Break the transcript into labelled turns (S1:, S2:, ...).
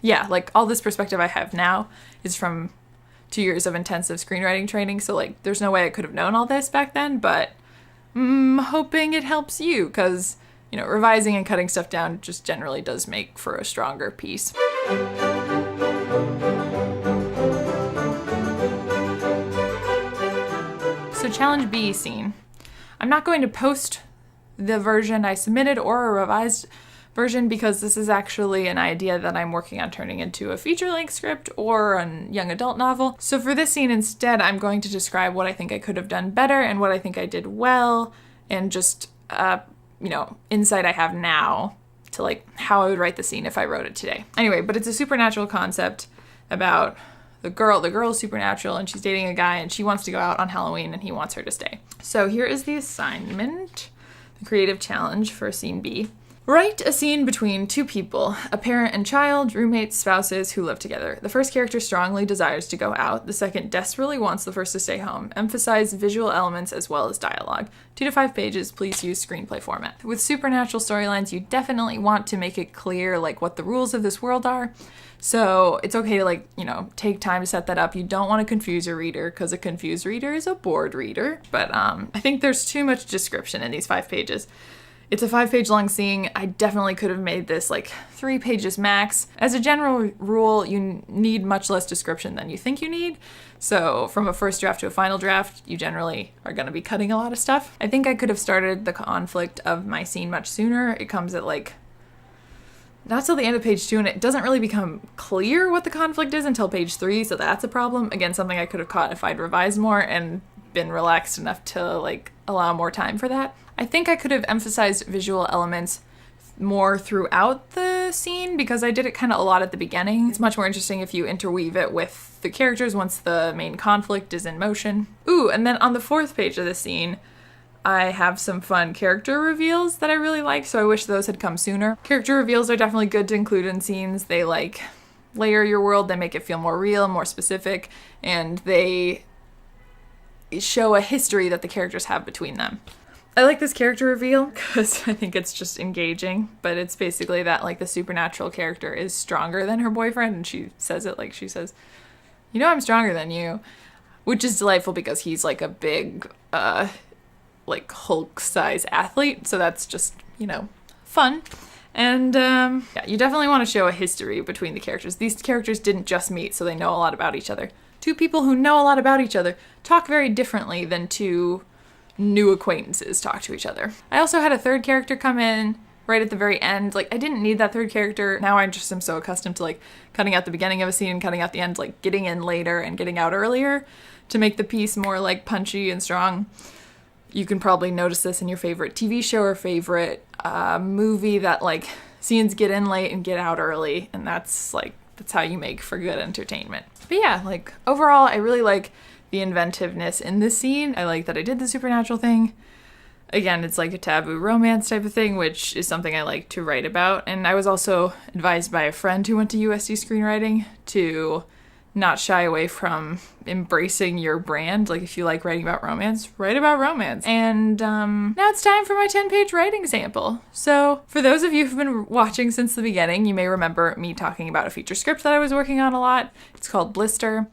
S1: yeah, like all this perspective I have now is from 2 years of intensive screenwriting training. So like there's no way I could have known all this back then, but I'm hoping it helps you because, you know, revising and cutting stuff down just generally does make for a stronger piece. So challenge B scene. I'm not going to post the version I submitted or a revised version because this is actually an idea that I'm working on turning into a feature-length script or a young adult novel. So for this scene instead, I'm going to describe what I think I could have done better and what I think I did well and just, insight I have now to like how I would write the scene if I wrote it today. Anyway, but it's a supernatural concept about the girl's supernatural and she's dating a guy and she wants to go out on Halloween and he wants her to stay. So here is the assignment, the creative challenge for scene B. Write a scene between two people, a parent and child, roommates, spouses who live together. The first character strongly desires to go out. The second desperately wants the first to stay home. Emphasize visual elements as well as dialogue. 2 to 5 pages, please use screenplay format. With supernatural storylines, you definitely want to make it clear like what the rules of this world are. So it's okay to take time to set that up. You don't want to confuse your reader because a confused reader is a bored reader. But I think there's too much description in these 5 pages. It's a 5-page long scene. I definitely could have made this like 3 pages max. As a general rule, you need much less description than you think you need. So from a first draft to a final draft, you generally are going to be cutting a lot of stuff. I think I could have started the conflict of my scene much sooner. It comes at not till the end of page 2, and it doesn't really become clear what the conflict is until page 3, so that's a problem. Again, something I could have caught if I'd revised more and been relaxed enough to allow more time for that. I think I could have emphasized visual elements more throughout the scene because I did it kind of a lot at the beginning. It's much more interesting if you interweave it with the characters once the main conflict is in motion. Ooh, and then on the 4th page of the scene, I have some fun character reveals that I really like, so I wish those had come sooner. Character reveals are definitely good to include in scenes. They layer your world, they make it feel more real, more specific, and they show a history that the characters have between them. I like this character reveal because I think it's just engaging, but it's basically that the supernatural character is stronger than her boyfriend, and she says it she says, I'm stronger than you, which is delightful because he's a big Hulk-size athlete, so that's just, fun. And you definitely want to show a history between the characters. These characters didn't just meet, so they know a lot about each other. 2 people who know a lot about each other talk very differently than 2 new acquaintances talk to each other. I also had a 3rd character come in right at the very end. I didn't need that 3rd character. Now I just am so accustomed to cutting out the beginning of a scene and cutting out the end, getting in later and getting out earlier to make the piece more punchy and strong. You can probably notice this in your favorite TV show or favorite movie that scenes get in late and get out early, and that's how you make for good entertainment. But yeah, overall I really like the inventiveness in this scene. I like that I did the supernatural thing. Again, it's a taboo romance type of thing, which is something I like to write about. And I was also advised by a friend who went to USC Screenwriting to not shy away from embracing your brand. If you like writing about romance, write about romance. And now it's time for my 10-page writing sample. So for those of you who've been watching since the beginning, you may remember me talking about a feature script that I was working on a lot. It's called Blister.